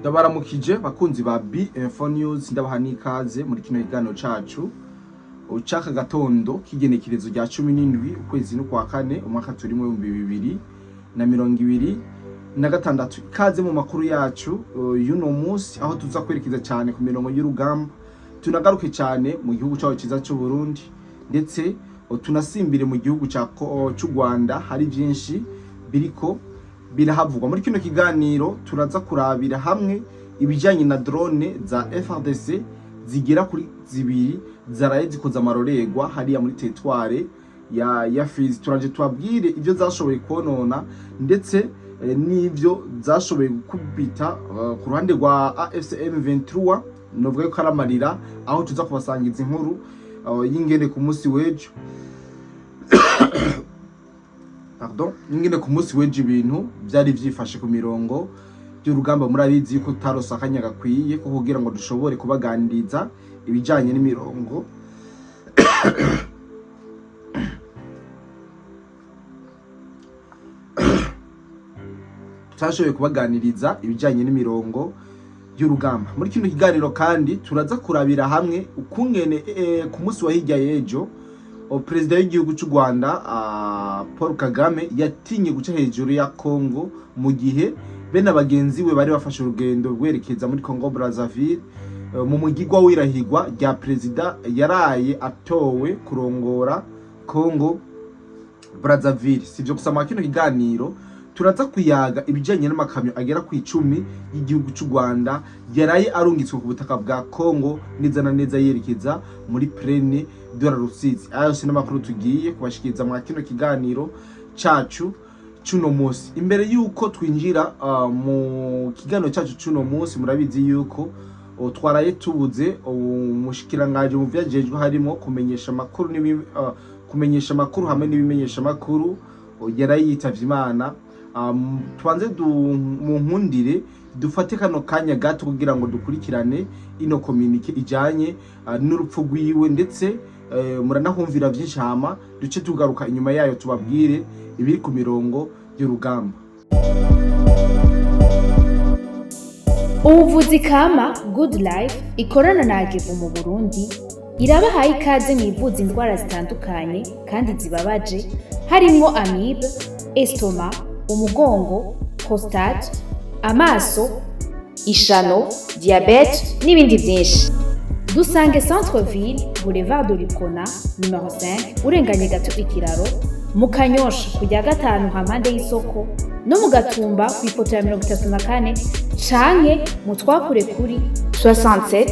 Ndabaramukije bakunzi ba B-Info News, ndabaha n'ikaze muri kino kiganiro cacu ucaka gatondo kigenekerezo rya 17 ukwezi n'ukwa kane umwaka turimo 2026. Ikaze mu makuru yacu y'uno munsi, aho tuza kwerekeza cyane ku mirongo y'urugamba, tunagaruke cyane mu gihugu cyacu ciza cy'u Burundi, ndetse tunasimbire mu gihugu cy'u Rwanda. Hari byinshi biriko birahavugwa muri kino kiganiro. Turaza kurabira hamwe ibijyanye na drone za FARDC zigera kuri zibiri zaraye zikoza amarorerwa hariya muri territoire ya Fizi. Turaje tubabwire ibyo zashoboye konona ndetse n'ibyo zashoboye gukubita ku ruhande rwa AFC M23, novuga ko aramarira, aho tuza kubasangiza inkuru y'ingene ku munsi w'ejo ingene ku munsi w'ejo ibintu byari byifashe ku mirongo y'urugamba. Murabizi yuko tarosa akanya gakwiye ko kugira ngo dushobore kubaganiriza ibijanye n'imirongo tutashoboye kubaganiriza ibijanye n'imirongo y'urugamba muri kino kiganiro. Kandi turaza kurabira hamwe ukungene ku munsi wa hirya y'ejo Perezida w'igihugu cy'u Rwanda Paul Kagame yatinye guca hejuru ya Congo, mu gihe bene abagenzi we bari bafashe urugendo rwerekeza muri Congo Brazzaville mu mugigwa w'irahigwa rya Perezida yaraye atowe kurongora Congo Brazzaville. Sivyo gusama kino kiganiro, turaza kuyaga ibijanye n'amakamyo agera ku 10 y'igihugu cy'u Rwanda yaraye arungitswe ku butaka bwa Congo neza na neza yerekeza muri Plaine de la Rusizi. Ayo sinamakuru tugiye kubashikiriza mu kino kiganiro cacu cuno munsi. Imbere yuko twinjira mu kiganiro cacu cuno munsi, murabizi yuko twaraye tubuze umushikiranganje mu vyajejwe harimo kumenyesha makuru hamwe n'ibimenyesha makuru yaraye yitavye Imana. Tubanze mu nkundire dufate kano kanya gato kugira ngo dukurikirane ino communique ijanye n'urupfu rwiwe, ndetse muranahumvira byinshi, hama duce tugaruka inyuma yayo tubabwire ibiri ku mirongo y'urugamba. Ubuvuzi kama Good Life ikorana na Agevu mu Burundi irabahaye ikaze mwivuza indwara zitandukanye kandi zibabaje, harimo amibe, estoma, umugongo, prostate, amaso, ishano, diabete n'ibindi byinshi. Dusange Centre Ville, Boulevard de Lucona, numero 5, urenganye gato ikiraro, mu Kanyosha kujya gatanu hampande y'isoko, no mu Gatumba ku ipoto ya 34, canke mu twakure kuri 67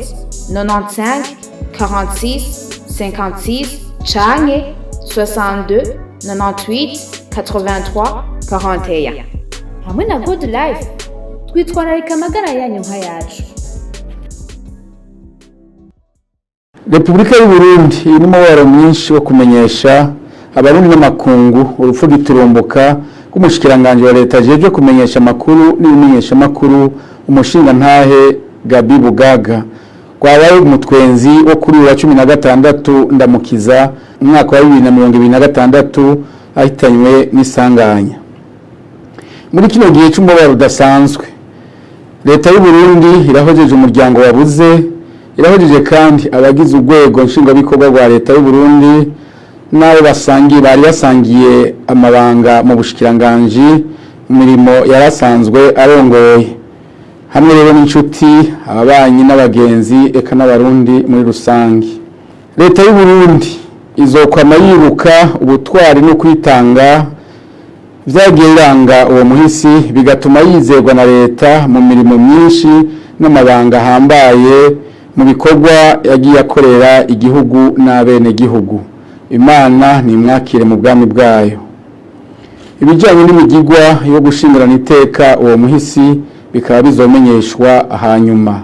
95 46 56 canke 62 98 83 41. Hamwe na Good Life twitwararika amagara yanyu nka yacu. Repubulika y'u Burundi irimo umubare mwinshi wo kumenyesha abarundi n'amakungu urupfu giturumbuka k'umushikiranganje wa leta jeje kumenyesha makuru n'ibimenyesha makuru umushinga ntahe Gabi Bugaga kwabaye umutwenzi wo kuri wa 16 ndamukiza umwaka wa 2026 ahitanywe n'isanganya. Muri kino gihe cy'umubare udasanzwe, leta y'u Burundi irahojeje umuryango wabuze, irahojeje kandi abagize urwego nshingabikorwa rwa leta y'u Burundi n'abo bari basangiye amabanga mu bushikiranganje imirimo yarasanzwe arongoye, hamwe rero n'inshuti, ababanyi n'abagenzi eka n'abarundi muri rusange. Leta y'u Burundi izokwama yiruka ubutwari no kwitanga vyagiranga uwo muhisi, bigatuma yizerwa na leta mu mirimo myinshi n'amabanga hambaye mu bikorwa yagiye akorera igihugu n'abene gihugu. Imana nimwakire mu bwami bwayo. Ibijyanye n'imigigwa yo gushingirana iteka uwo muhisi bikaba bizomenyeshwa hanyuma.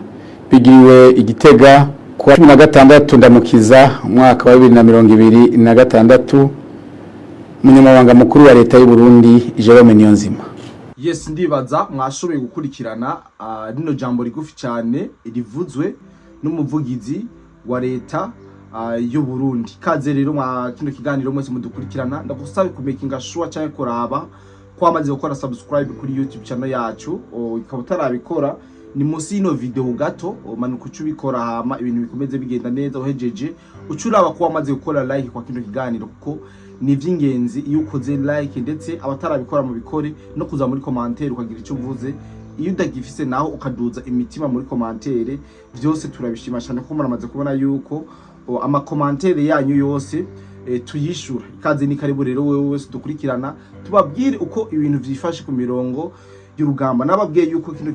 Bigiriwe Igitega ku 16 ndamukiza umwaka wa 2026. Munyamabanga mukuru wa leta y'u Burundi Jerome Niyonzima. Yes, ndibaza mwashoboye gukurikirana rino jambo rigufi cyane rivuzwe n'umuvugizi wa leta y'u Burundi. Kaze rero mwa kino kiganiro mwese mudukurikirana, ndagusabe kumakinga sure cyane kuraba kwamaze gukora subscribe kuri YouTube channel yacu, ikaba utarabikora ni munsi y'ino video gato manuka ucubikora hama ibintu bikomeze bigenda neza uhejeje ucuraba ko wamaze gukora like kwa kino kiganiro kuko ni vy'ingenzi iyo ukoze like ndetse abatarabikora mu bikore no kuza muri commentaire ukagira icyo uvuze iyo udagifise naho ukaduza imitima muri commentaire byose turabishima cyane ko muramaze kubona yuko ama commentaire yanyu yose tuyishura ikaze ni karibu rero wewe wese dukurikirana tubabwire uko ibintu vyifashe ku mirongo y'urugamba nababwiye yuko kino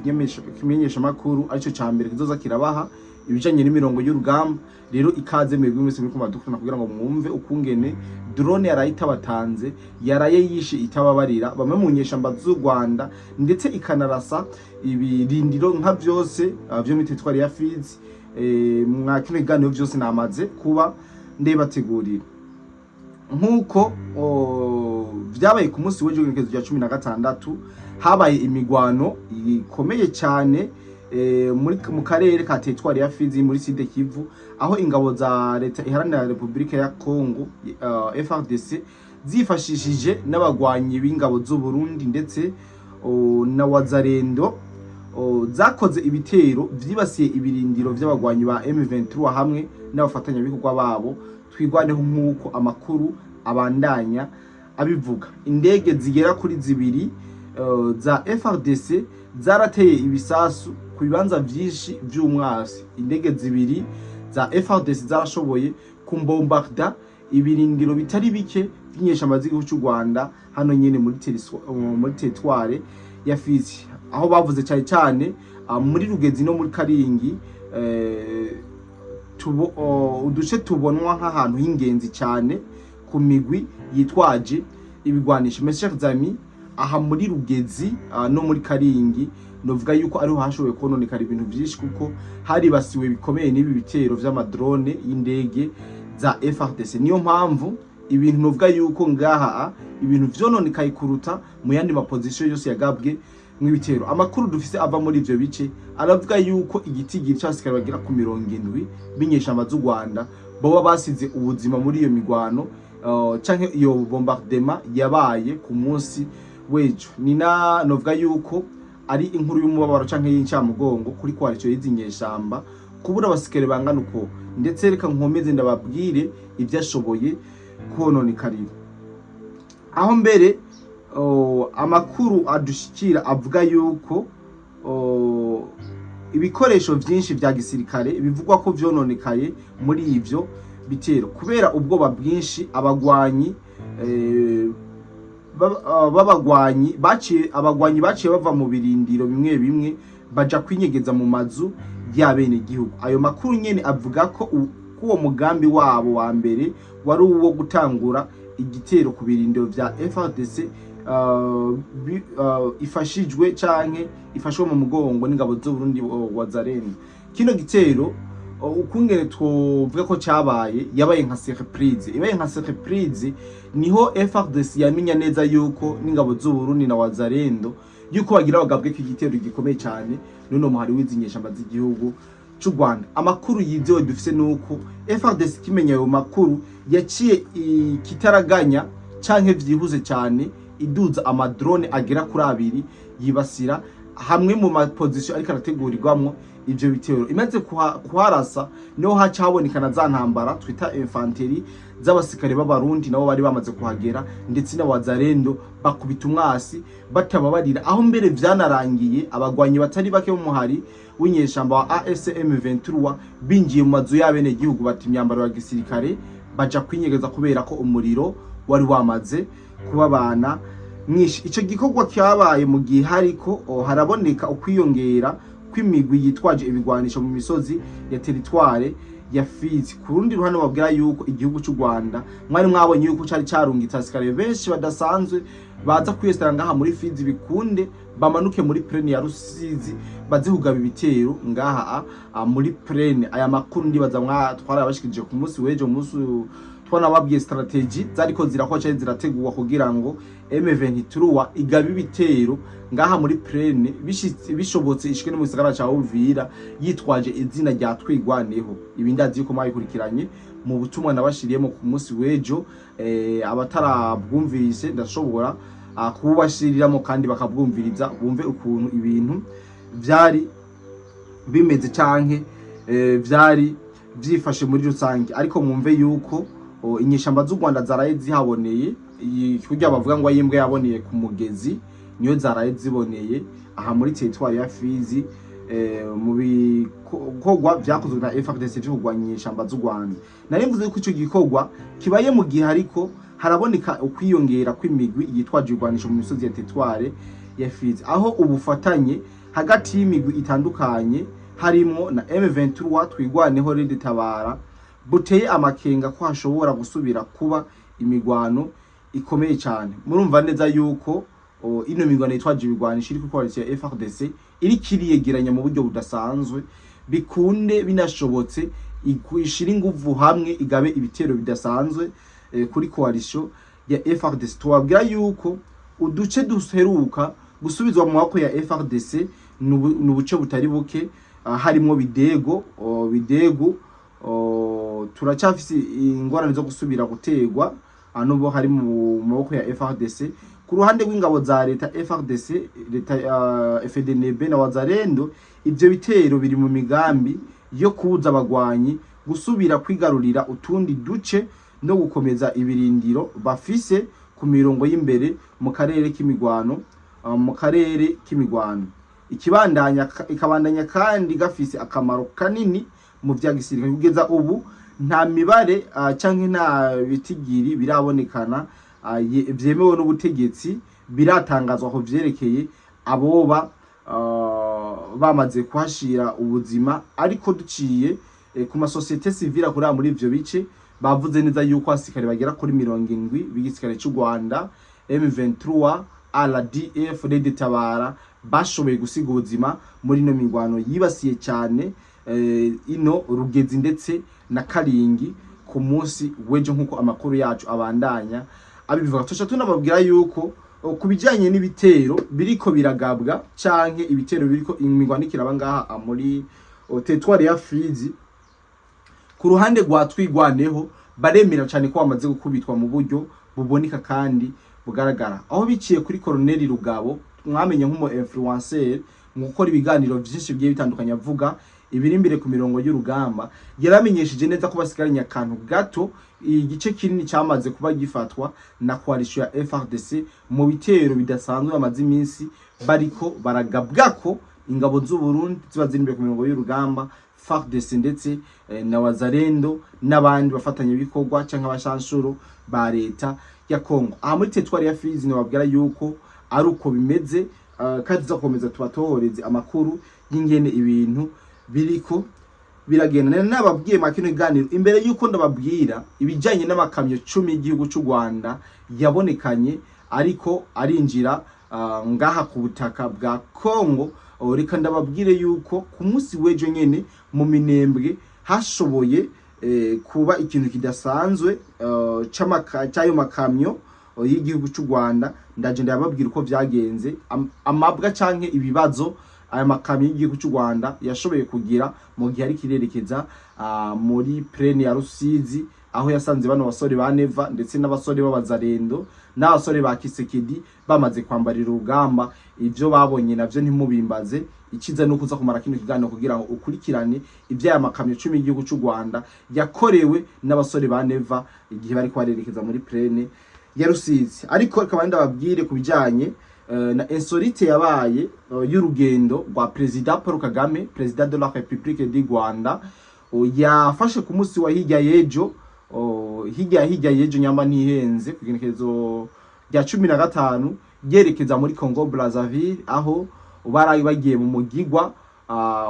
kimenyesha makuru arico cyambere kizoza kirabaha ibijanye n'imirongo y'urugamba rero ikaze mwebwe mwese muri kumadukurana kugira ngo mwumve ukungene drone yarayita batanze yaraye yishe itababarira bamwe mu nyeshamba z'u Rwanda ndetse ikanarasa ibirindiro nka byose byo mitetwari ya Fizi mwa kino kiganiro byose namaze kuba ndebategurira nkuko vyabaye ku munsi w'ejo w'inkezo rya 16 habaye imigwano ikomeye cyane mu karere ka Tetwari ya Fizi muri Sud Kivu aho ingabo za leta iharanira Republika ya Congo FARDC zifashishije n'abagwanyi b'ingabo z'u Burundi ndetse na Wazalendo zakoze ibitero vyibasiye ibirindiro vy'abagwanyi ba M23 hamwe n'abafatanya bikorwa babo twigwaneho nkuko amakuru abandanya abivuga indege zigera kuri zibiri za FARDC zarateye ibisasu ku bibanza byinshi by'umwasi indege zibiri za FARDC zarashoboye kumbombarda ibirindiro bitari bike by'inyeshamba z'igihugu cy'u Rwanda hano nyene muri Tetware ya Fizi aho bavuze cyane muri Rugezi no muri Karingi uduce tubonwa nk'ahantu h'ingenzi cyane ku migwi yitwaje ibigwanisha Meshek Zami aha muri Rugezi no muri Karingi novuga yuko ariho hashoboye kononekara ibintu byinshi kuko hari basiwe bikomeye n'ibi bitero vy'amadrone y'indege za FARDC niyo mpamvu ibintu novuga yuko ngaha ibintu vyononekaye kuruta mu yandi maposition yose yagabwe mw'ibitero amakuru dufise ava muri ivyo bice aravuga yuko igitigiri cy'abasikari bagira ku 70 binyeshamba z'u Rwanda boba basize ubuzima muri iyo migwano canke iyo bombardement yabaye ku munsi wejo nina novuga yuko ari inkuru y'umubabaro canke y'incamugongo kuri kwarico y'izinyeshamba kubura abasikari bangana uko ndetse reka nkomeze ndababwire ivyashoboye kononikarira aho mbere amakuru adushikira avuga yuko ibikoresho vyinshi vya gisirikare bivugwa ko vyononekaye muri ivyo bitero kubera ubwoba bwinshi abagwanyi abagwanyi baciye bava mu birindiro bimwe bimwe baja kwinyegeza mu mazu y'abene gihugu ayo makuru nyene avuga ko uwo mugambi wabo wa mbere wari uwo gutangura igitero ku birindiro vya FARDC ifashijwe canke ifashwe mu mugongo n'ingabo z'u Burundi Wazalendo kino gitero ukungene twovuga ko cyabaye yabaye nka surprise niho FARDC yamenya neza yuko n'ingabo z'u Burundi na Wazalendo yuko bagira bagabwe ko igitero gikomeye cyane none muhari w'izinyeshamba z'igihugu cy'u Rwanda amakuru yizewe dufise nuko FARDC kimenya ayo makuru yaciye kitaraganya canke vyihuse cyane iduza amadrone agera kuri 2 yibasira hamwe mu maposition ariko arategurirwamwo ivyo bitero imaze kuharasa niho haca habonekana za ntambara twita infanteri z'abasikare b'abarundi nabo bari bamaze kuhagera ndetse na Wazalendo bakubita umwasi batababarira aho mbere vyanarangiye abagwanyi batari bake mu muhari w'inyeshamba wa ASM 23 bingiye mu mazu y'abene gihugu bati imyambaro ya gisirikare baja kwinyegeza kubera ko umuriro wari wamaze kubabana mwishi ico gikorwa cyabaye mu gihe hariko haraboneka ukwiyongera kw'imigwi yitwaje ibigwanisho mu misozi ya Teritware ya Fizi kurundi ruhande babwira yuko igihugu cy'u Rwanda mwari mwabonye yuko cari carungitse asikare benshi badasanzwe baza kwiyestara ngaha muri Fizi bikunde bamanuke muri Plaine ya Rusizi bazihugaba ibitero ngaha muri Plaine aya makuru ndibaza twarabashikije ku munsi w'ejo munsi twanababwiye strategy zariko zirakwaca zirategurwa kugira ngo M23 igabe ibitero ngaha muri Plaine bishobotse ishike no mu gisagara ca Uvira yitwaje izina rya Twigwaneho ibindazi yuko mwayikurikiranye mu butumwa nabashiriyemo ku munsi w'ejo abatarabwumvise ndashobora kubashiriramo kandi bakabwumviriza bumve ukuntu ibintu vyari bimeze canke vyari vyifashe muri rusange. Ariko mwumve yuko inyeshamba z'u Rwanda zaraye zihaboneye kurya bavuga ngo ayimbwa yaboneye ku mugezi, niyo zaraye ziboneye aha muri territoire ya Fizi mu bikorwa vyakozwe na FARDC vyo kurwanya inyeshamba z'u Rwanda. Nari mvuze ko ico gikorwa kibaye mu gihe ariko haraboneka ukwiyongera kw'imigwi yitwaje urwanisho mu misozi ya territoire ya Fizi, aho ubufatanye hagati y'imigwi itandukanye harimo na M23 twigwaneho Red Tabara buteye amakenga ko hashobora gusubira kuba imigwano ikomeye cyane. Murumva neza yuko ino migwano yitwaje ibigwanisho iri kukoresha ya FARDC iri kiriyegeranya mu buryo budasanzwe, bikunde binashobotse ikwishira inguvu hamwe igabe ibitero bidasanzwe kuri coalition ya FARDC. Twabwira yuko uduce duheruka gusubizwa mu maboko ya FARDC nubuce butari buke, harimo Bidego turacafise ingorane zo gusubira gutegwa anubo hari mu maboko ya FARDC. Ku ruhande rw'ingabo za leta FARDC, leta FDNB na Wazalendo, ivyo bitero biri mu migambi yo kuza abagwanyi gusubira kwigarurira utundi duce no gukomeza ibirindiro bafise ku mirongo y'imbere mu karere k'imigwano. Ikabandanya kandi gafise akamaro kanini mu vya gisirikare. Kugeza ubu nta mibare canke nta bitigiri birabonekana vyemewe n'ubutegetsi biratangazwa ko vyerekeye aboba bamaze kuhashira ubuzima, ariko duciye ku masosiyete civile kuri muri ivyo bice bavuze neza yuko asikare bagera kuri 70 b'igisirikare cy'u Rwanda, M23, RDF, Red Tabara bashoboye gusiga ubuzima muri no migwano yibasiye cyane ino Rugezi ndetse na Karingi ku munsi wejo, nkuko amakuru yacu abandanya abivuga. Tosha tunababwira yuko kubijanye n'ibitero biriko biragabwa canke ibitero biriko imigwanikira abangaha muri territoire ya Fizi, ku ruhande rwa twigwaneho baremera cyane ko bamaze gukubitwa mu buryo buboneka kandi bugaragara, aho biciye kuri Colonel Rugabo mwamenye nk'umu influencer mu gukora ibiganiro byinshi bigiye bitandukanye avuga ibiri imbere ku mirongo y'urugamba. Yaramenyesheje neza ko basigaranye akantu gato igice kinini cyamaze kuba gifatwa na coalition ya FARDC mu bitero bidasanzwe bamaze iminsi bariko baragabwako ingabo z'u Burundi ziba ziri imbere ku mirongo y'urugamba, FARDC ndetse na Wazalendo n'abandi bafatanye bikorwa canke abashanshuro ba leta ya Kongo. Aha muri territoire ya Fizi nababwira yuko ari uko bimeze, kandi tuzakomeza tubatohoreze amakuru y'ingene ibintu biriko biragenda. Nababwiye makino iganiro imbere yuko ndababwira ibijanye n'amakamyo 10 y'igihugu cy'u Rwanda yabonekanye ariko arinjira ngaha ku butaka bwa Kongo. Reka ndababwire yuko ku munsi wejo nyene mu Minembwe hashoboye kuba ikintu kidasanzwe c'ayo makamyo y'igihugu cy'u Rwanda. Ndaje ndababwira uko vyagenze, amabwa canke ibibazo aya makamyo y'igihugu cy'u Rwanda yashoboye kugira mu gihe ari kirerekeza muri Plaine ya Rusizi, aho yasanze bano basore ba Neva ndetse n'abasore b'Abazalendo n'abasore ba Kisekedi bamaze kwambarira urugamba. Ivyo babonye navyo ntimubimbaze, ikiza no kuza kumara kino kiganiro kugira ngo ukurikirane ivyaya makamyo 10 y'igihugu cy'u Rwanda yakorewe n'abasore ba Neva igihe bari kwarerekeza muri Plaine ya Rusizi. Ariko akaba ndababwire kubijanye na insolite yabaye y'urugendo rwa President Paul Kagame, President de la République du Rwanda, yafashe ku munsi wa hirya yejo nyamba ntihenze kugenekerezo rya 15 yerekeza muri Congo Brazzaville, aho barayi bagiye mu mugigwa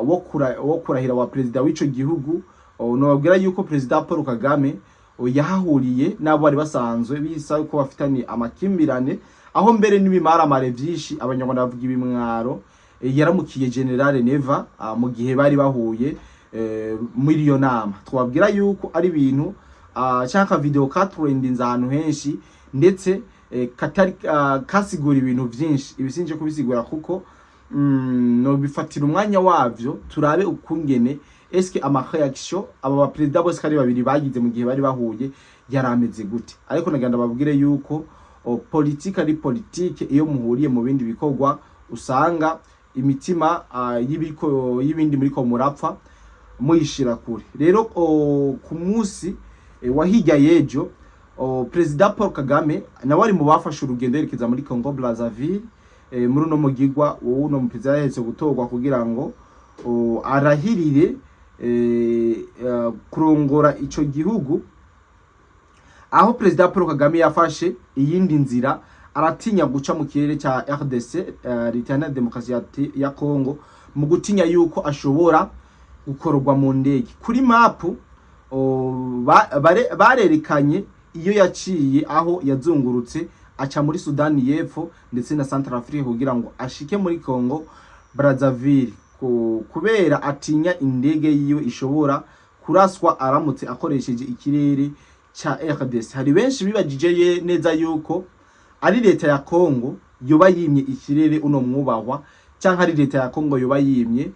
wo kurahira wa president w'ico gihugu. Nobabwira yuko President Paul Kagame yahahuriye n'abo bari basanzwe bisa ko bafitanye amakimbirane, aho mbere n'ibimara vyinshi abanyarwanda bavuga ibimwaro. Yaramukiye General Neva mu gihe bari bahuye muri iyo nama. Twabwira yuko ari ibintu cyaka video katrendinze ahantu henshi, ndetse katari kasigura ibintu byinshi. Ibisinje kubisigura kuko no bifatira umwanya wavyo turabe ukungene eske ama reaction aba ba president bose kari babiri bagize mu gihe bari bahuye yarameze gute. Ariko naganda babwire yuko politique ari politique, iyo muhuriye mu bindi bikorwa usanga imitima y'ibindi muri ko murapfa muyishira kure. Rero ku munsi wa hirya yejo President Paul Kagame nawe ari mu bafashe urugendo yerekeza muri Congo Brazzaville muri uno mugigwa uno mu president yaheze gutorwa kugira ngo arahirire kurongora ico gihugu, aho President Paul Kagame yafashe iyindi nzira aratinya guca mu kirere ca RDC Republika Demokarasi ya Congo mu gutinya yuko ashobora gukorwa mu ndege. Kuri mapu barerekanye iyo yaciye aho yazungurutse aca muri Sudani y'Epfo ndetse na Central Africa kugira ngo ashike muri Congo Brazzaville, kubera atinya indege yiwe ishobora kuraswa aramutse akoresheje ikirere cha RDC. Hari benshi bibajije neza yuko ari leta ya Congo yoba yimye ikirere uno mwubahwa, cyangwa ari leta ya Congo yoba yimye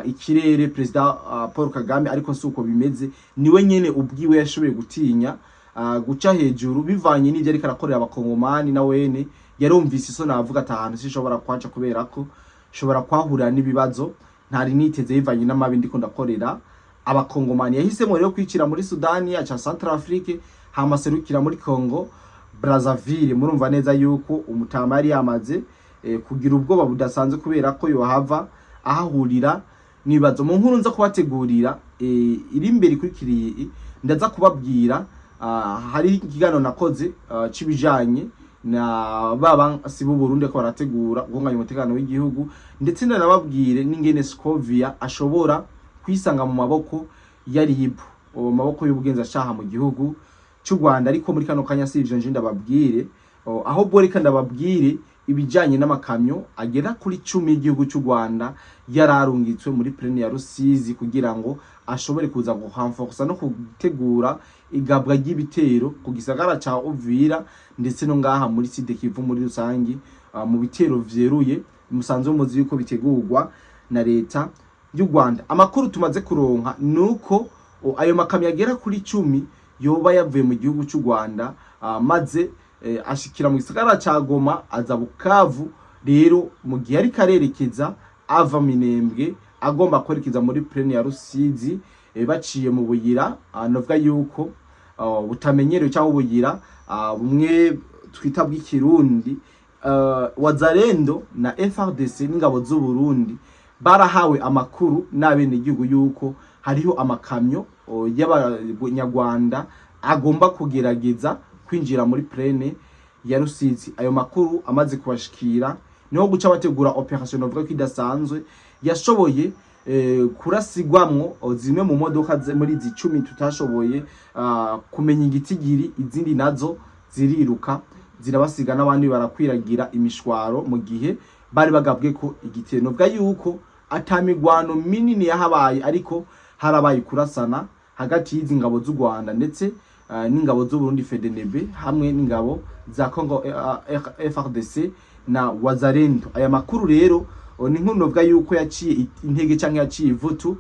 ikirere President Paul Kagame, ariko suko bimeze. Niwe nyene ubwiwe yashoboye gutinya guca hejuru bivanye n'ivyo ariko arakorera abakongomani, na wene yarumvise iso navuga atahantu sishobora kwaca kubera ko shobora kwahurira n'ibibazo ntari niteze bivanye n'amabi ndiko ndakorera abakongomani. Yahisemo rero kwicira muri Sudani aca Central Afrique hama serukira muri Congo Brazzaville. Murumva neza yuko umutama yari yamaze kugira ubwoba budasanzwe kubera ko yohava ahahurira nibazo. Mu nkuru nza kubategurira iri imbere kurikiriye ndaza kubabwira hari ikiganiro nakoze cibijanye na baba sibo Burundi ko barategura guhunganya umutekano w'igihugu, ndetse ndanababwire n'ingene Scovia ashobora kwisanga mu maboko yari yibu mu maboko y'ubugenzacyaha mu gihugu cy'u Rwanda. Ariko muri kano kanya si ivyo nje ndababwire, aho boreka ndababwire ibijanye n'amakamyo agera kuri 10 y'igihugu cy'u Rwanda yararungitswe muri Plaine ya Rusizi kugira ngo ashobore kuza guhamforsa no gutegura igabwa ry'ibitero ku gisagara ca Uvira ndetse no ngaha muri Sud Kivu muri rusangi, mu bitero vyeruye musanzwe muzi yuko bitegurwa na leta y'u Rwanda. Amakuru tumaze kuronka nuko ayo makamyo agera kuri 10 yoba yavuye mu gihugu cy'u Rwanda maze ashikira mu gisagara ca Goma aza Bukavu. Rero mu gihe ari karerekeza ava Minembwe agomba kwerekeza muri Plaine ya Rusizi baciye mu buyira novuga yuko butamenyerewe cyangwa ubuyira bumwe twita bw'ikirundi. Wazalendo na FARDC n'ingabo z'u Burundi barahawe amakuru n'abene igihugu yuko hariho amakamyo y'abanyarwanda agomba kugerageza kwinjira muri Plaine ya Rusizi. Ayo makuru amaze kubashikira niho guca bategura operation novuga ko idasanzwe yashoboye kurasigwamwo zimwe mu modoka muri zi 10 tutashoboye kumenya igitigiri, izindi nazo ziriruka zirabasiga n'abandi barakwiragira imishwaro mu gihe bari bagabwe ko igitero. Novuga yuko atamigwano minini yahabaye, ariko harabaye kurasana hagati y'izi ngabo z'u Rwanda ndetse n'ingabo z'u Burundi FDNB hamwe n'ingabo za Congo FARDC na Wazalendo. Aya makuru rero ni nkuru novuga yuko yaciye intege cyangwa yaciye ivutu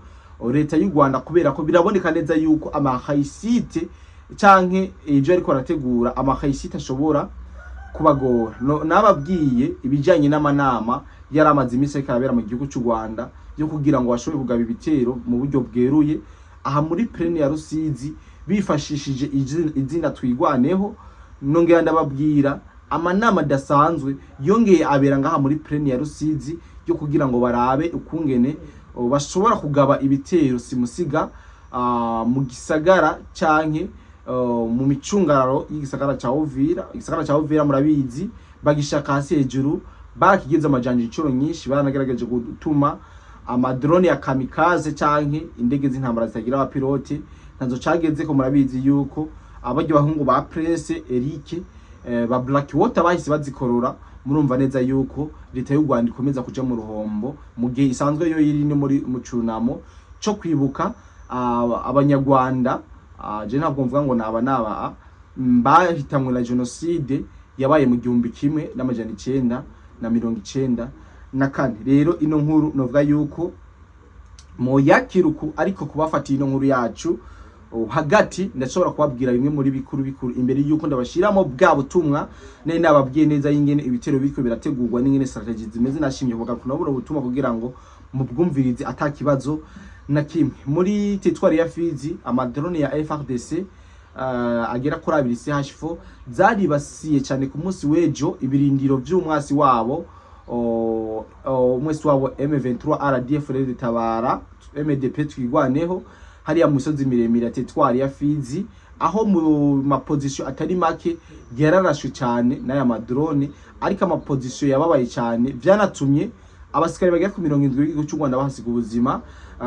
leta y'u Rwanda, kubera ko biraboneka neza yuko amahayisite canke ejo ariko arategura amahayisite ashobora kubagora. Nababwiye ibijanye n'amanama yaramaze iminsi ariko arabera mu gihugu cy'u Rwanda yo kugira ngo bashobore kugaba ibitero mu buryo bweruye aha muri Plaine ya Rusizi bifashishije izina twigwaneho. Nongera ndababwira amanama dasanzwe yongeye abera ngaha muri Plaine ya Rusizi yo kugira ngo barabe ukungene bashobora kugaba ibitero simusiga mu gisagara canke mu micungararo y'igisagara ca Uvira. Igisagara ca Uvira murabizi bagishaka hasi hejuru, barakigeze amajanja incuro nyinshi, baranagerageje gutuma amadrone ya kamikaze canke indege z'intambara zitagira abapilote nazo cageze ko murabizi yuko abaryo bahungu ba Prince Eric ba Blackwater bahise bazikorora. Murumva neza yuko leta y'u Rwanda ikomeza kuja mu ruhombo mu gihe isanzwe yo yiri ni muri mucunamo cyo kwibuka abanyarwanda. Je ntabwo mvuga ngo naba bahitamwe na genocide yabaye mu 1994. Rero ino nkuru novuga yuko mo yakiruku, ariko kubafatiye ino nkuru yacu hagati ndashobora kubabwira bimwe muri bikuru imbere y'uko ndabashiramo bwa butumwa nari nababwiye neza y'ingene ibitero biko birategurwa n'ingene strategy zimeze nashimye kuvuga ko nabura ubutumwa kugira ngo mubwumvirize atakibazo na kimwe. Muri teritwari ya Fizi amadrone ya FARDC agera kuri 2 CH4 zaribasiye cyane ku munsi w'ejo ibirindiro by'umwasi wabo umwasi wabo M23 RDF de Tabara MDP twigwaneho hariya mu misozi miremire ya teritwari ya Fizi, aho mu maposition atari make yararashwe cyane n'aya madrone, ariko amaposition yababaye cyane byanatumye abasikari bagera ku 70 y'igihugu cy'u Rwanda bahasiga ubuzima,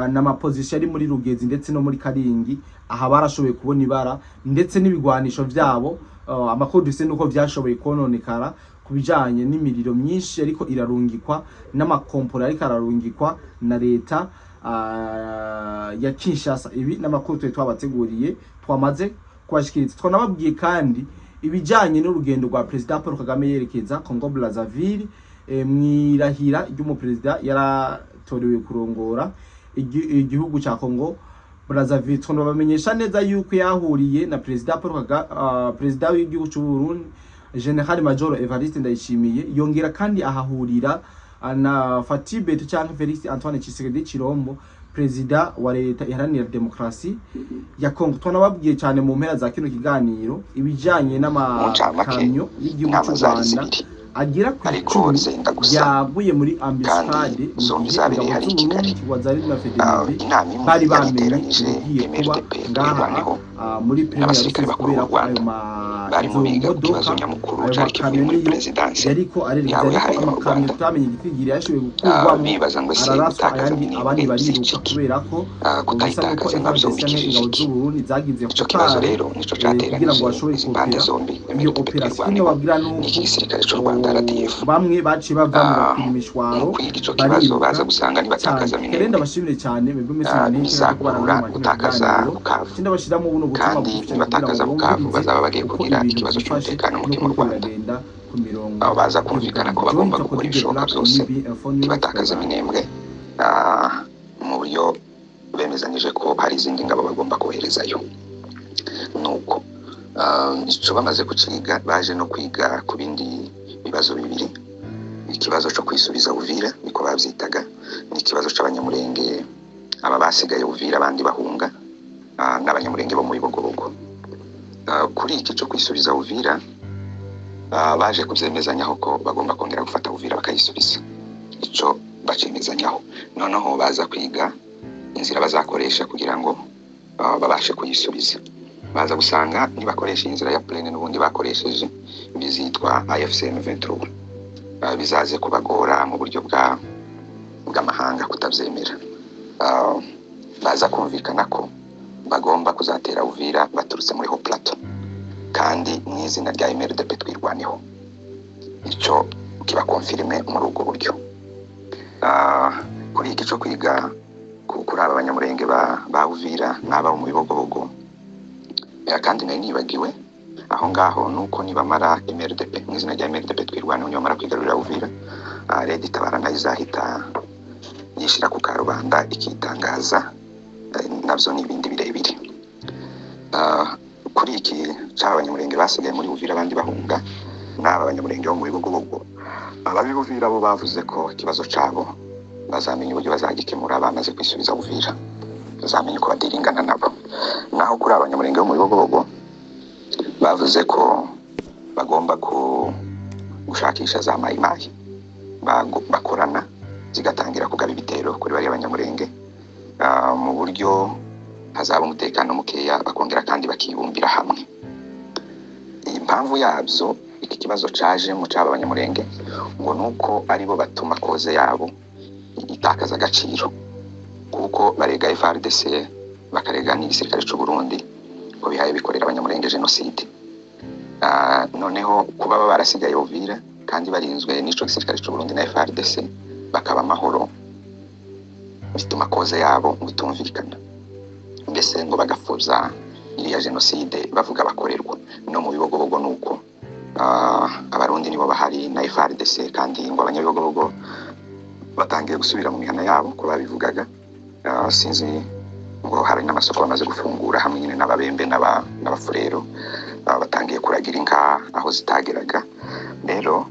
n'amaposition ari muri Rugezi ndetse no muri Karingi aha barashoboye kubona ibara ndetse n'ibigwanisho byabo. Amakuru dufite nuko byashoboye kononekara kubijanye n'imiriro myinshi ariko irarungikwa n'amakompora ariko ararungikwa na leta ya Kinshasa. Ibi n'amakuru twe twabateguriye twamaze kubashikiriza. Twanababwiye kandi ibijanye n'urugendo rwa President Paul Kagame yerekeza Congo Brazzaville mwirahira ry'umuperezida yaratorewe kurongora igihugu ca Congo Brazzaville. Tunabamenyesha neza yuko yahuriye na President Paul Kagame, President w'igihugu cy'u Burundi General Major Evariste Ndayishimiye, yongera kandi ahahurira na Fatibeto cyangwa Felix Antoine Tshisekedi Chilombo, President wa leta iharanira demokrasi ya Congo. Twanababwiye cyane mu mpera za kino kiganiro ibijanye n'amakamyo y'igihugu cy'u Rwanda agira ku 10 yaguye muri ambiscade mu gihe hari Kigali wazari na Federative bari bamenye igiye kuba ngaha muri abasirikare bakuru b'u Rwanda bari mu biga ku kibazo nyamukuru cyari kivuye muri presidanse yariko ariko amakamyo tutamenye igifigiri yashoboye gukurwamo bibaza ngo se gutakaza abandi bariruka kubera ko kutahitakaza nabyo bikijije Burundi zagize icyo kibazo rero nico cyateranije impande zombi iyo operation babwira nuko igisirikare cy'u Rwanda RDF bamwe baci bava mu mishwaro icyo kibazo baza gusanga nibatakaza minene kerenda bashimire cyane mwebwe mese kubara gutakaza bukavu kinda bashiramo buno butumwa kandi nibatakaza bukavu bazaba bagiye kugira ikibazo cy'umutekano muke mu Rwanda, aho baza kumvikana ko bagomba gukora ibishoboka byose nibatakaza minembwe mu buryo bemezanyije ko hari izindi ngabo bagomba koherezayo. Nuko icyo bamaze kukiga baje no kwiga ku bindi bibazo bibiri. Ikibazo cyo kwisubiza Uvira niko babyitaga, n'ikibazo cy'abanyamurenge aba basigaye Uvira abandi bahunga n'abanyamurenge bo mu Bibogobogo. Kuri iki cyo kwisubiza Uvira baje kubyemezanyaho ko bagomba kongera gufata Uvira bakayisubiza. Icyo bacemezanyaho, noneho baza kwiga inzira bazakoresha kugira ngo babashe kuyisubiza. Baza gusanga nibakoresha inzira ya plane n'ubundi bakoresheje bizitwa AFCM 23 bizaze kubagora mu buryo bw'amahanga kutabyemera. Baza kumvikana ko bagomba kuzatera Uvira baturutse muri Ho Plateau kandi n'izina rya MRDP twirwaneho. Icyo kiba confirme muri ubwo buryo. Kuri iki cyo kwiga kuri aba banyamurenge ba Uvira n'aba mu Bibogobogo kandi nari nibagiwe aho ngaho nuko nibamara MRDP n'izina rya MRDP twirwaneho nibamara kwigarurira Uvira Lady Tabara nayo izahita yishira ku karubanda ikitangaza nabyo n'ibindi birebire. Kuri iki cy'abanyamurenge basigaye muri Uvira abandi bahunga n'aba banyamurenge bo muri Bibogobogo, ababi Uvira bo bavuze ko ikibazo cyabo bazamenya uburyo bazagikemura bamaze kwisubiza Uvira, bazamenya ko badiringana nabo. Naho kuri abanyamurenge bo muri Bibogobogo bavuze ko bagomba gushakisha za mayimayi bakorana zigatangira kugaba ibitero kuri bari abanyamurenge mu buryo hazaba umutekano mukeya, bakongera kandi bakibumbira hamwe. Impamvu yabyo iki kibazo caje mu cyaba abanyamurenge ngo nuko aribo batuma koze yabo itakaza agaciro, kuko barega FARDC bakarega n'igisirikare cy'u Burundi ko bihaye bikorera abanyamurenge genocide. Noneho kuba barasigaye Uvira kandi barinzwe n'ico gisirikare cy'u Burundi na FARDC bakaba amahoro bituma koze yabo bitumvikana, mbese ngo bagafuza iriya genocide bavuga bakorerwa no mu Bibogobogo. Nuko abarundi nibo bahari na FARDC kandi ngo abanyabibogobogo batangiye gusubira mu mihana yabo ko babivugaga. Sinzi ngo hari n'amasoko bamaze gufungura hamwe nyine n'ababembe n'abafurero batangiye kuragira inka aho zitageraga. Rero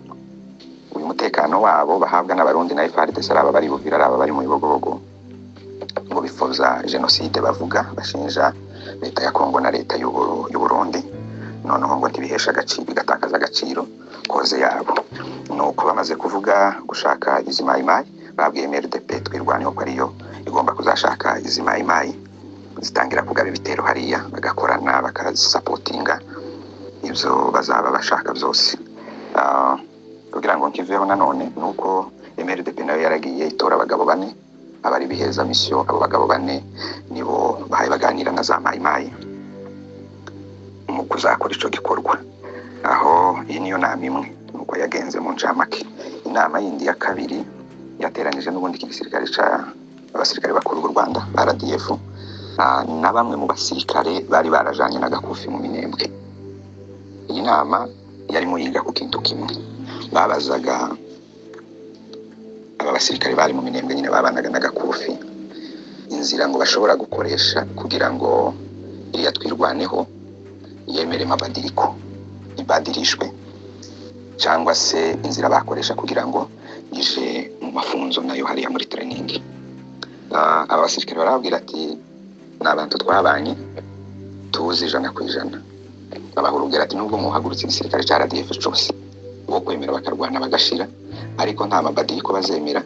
uyu mutekano wabo bahabwa n'abarundi na FARDC araba bari Uvira araba bari mu Bibogobogo ngo bifuza genocide bavuga bashinja leta ya Kongo na leta y'u Burundi, noneho ngo ntibihesha agaciro bigatakaza agaciro koze yabo. Nuko bamaze kuvuga gushaka izi mayimayi babwiye MRDP twirwaneho ko ariyo igomba kuzashaka izi mayimayi zitangira kugaba ibitero hariya bagakorana bakazisapotinga ibyo bazaba bashaka byose. Kugira ngo nkiveho nanone nuko MRDP nayo yaragiye itora abagabo 4 abari biheza mission. Abo bagabo 4 nibo bahaye baganira na za mayimayi mu kuzakora ico gikorwa. Aho iyi niyo nama imwe nuko yagenze mu ncamake. Inama yindi ya kabiri yateranije n'ubundi igisirikare abasirikare bakuru b'u Rwanda RDF na bamwe mu basirikare bari barajanye na Gakufi mu Minembwe. Iyi nama yari mu yiga ku kintu kimwe, babazaga aba basirikare bari mu Minembwe nyine babanaga na Gakufi inzira ngo bashobora gukoresha kugira ngo iriya twirwaneho yemere mabadiriko ibadirishwe, cyangwa se inzira bakoresha kugira ngo ije mu mafunzo nayo hariya muri training. Aba basirikare barabwira ati n'abantu twabanye tuzi 100%. Babahurubwira ati nubwo muhagurutse igisirikare cya RDF cyose bo kwemera bakarwana bagashira, ariko nta mabadiriko bazemera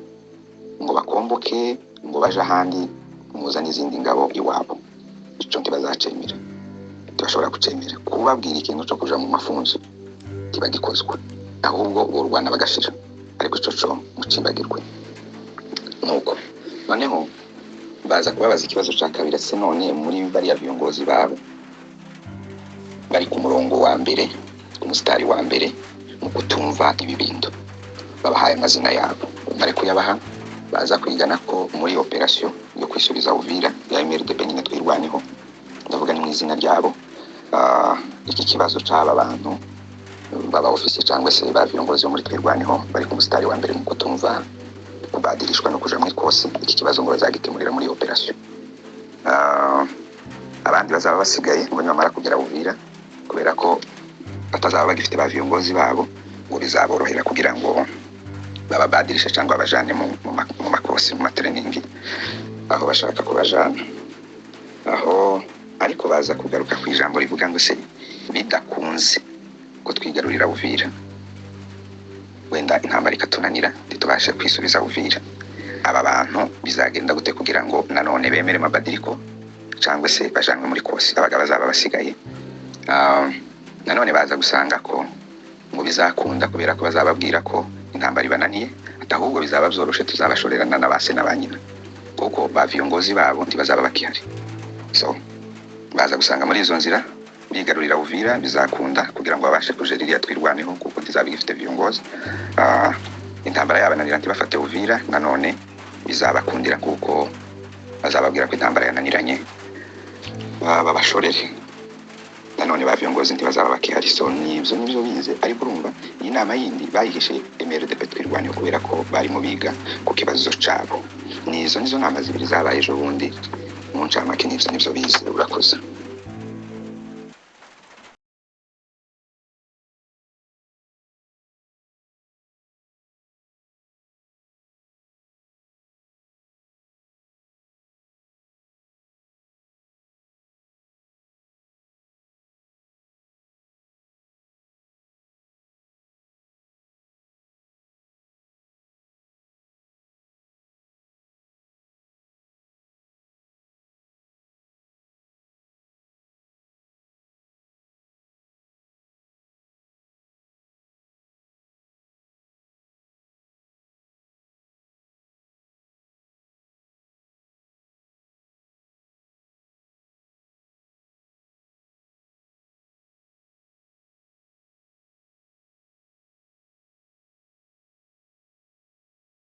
ngo bakomboke ngo baje ahandi muzana izindi ngabo iwabo. Ico ntibazacemera, tubashobora kucemera. Kubabwira ikintu cyo kuja mu mafunzo kiba gikozwe, ahubwo bo rwana bagashira, ariko ico cyo mucimbagirwe. Nuko noneho baza kubabaza ikibazo cya kabiri, se none muri bari abiyongozi babo bari ku murongo wa mbere, ku mustari wa mbere mu kutumva ibi bintu, babahaye amazina yabo bari kuyabaha. Baza kwigana ko muri operation yo kwisubiza Uvira ya MRDP nyine twirwaneho, ndavuga ni mu izina ryabo, iki kibazo cy'aba bantu baba ofisiye cyangwa se baviyongozi muri twirwaneho bari ku mustari wa mbere mu kutumva kubadirishwa no kuja muri kosi, iki kibazo ngo bazagikemurira muri operation. Abandi bazaba basigaye ngo nyamara kugera Uvira kubera ko batazaba bagifite baviyongozi babo, ngo bizaborohera kugira ngo babadirisha cyangwa bajane mu makosi mu matraining aho bashaka kubajana aho. Ariko baza kugaruka ku ijambo rivuga ngo se bidakunze ko twigarurira Uvira, wenda intambara ikatunanira titubashe kwisubiza Uvira, aba bantu bizagenda gute kugira ngo nanone bemere mabadiriko cyangwa se bajanwe muri kosi abaga bazaba basigaye. Nanone baza gusanga ko ngo bizakunda kubera ko bazababwira ko intambara ibananiye, atahubwo bizaba byoroshe tuzabashorerana n'abase n'abanyina kuko baviyongozi babo ntibazaba bakihari. So baza gusanga muri izo nzira bigarurira Uvira bizakunda kugira ngo babashe kujeririya twirwaneho kuko ntizaba igifite viyongozi. Intambara yabananira ntibafate Uvira, nanone bizabakundira kuko bazababwira ko intambara yananiranye babashorere, nanone baviyongozi ntibazaba bakihari. So nibyo bize. Ariko urumva iyi nama yindi bayihishe MRDP twirwaneho kubera ko bari mu biga ku kibazo cyabo. Nizo nama zibiri zabaye ejo bundi mu ncamake, nibyo bize. Urakoze.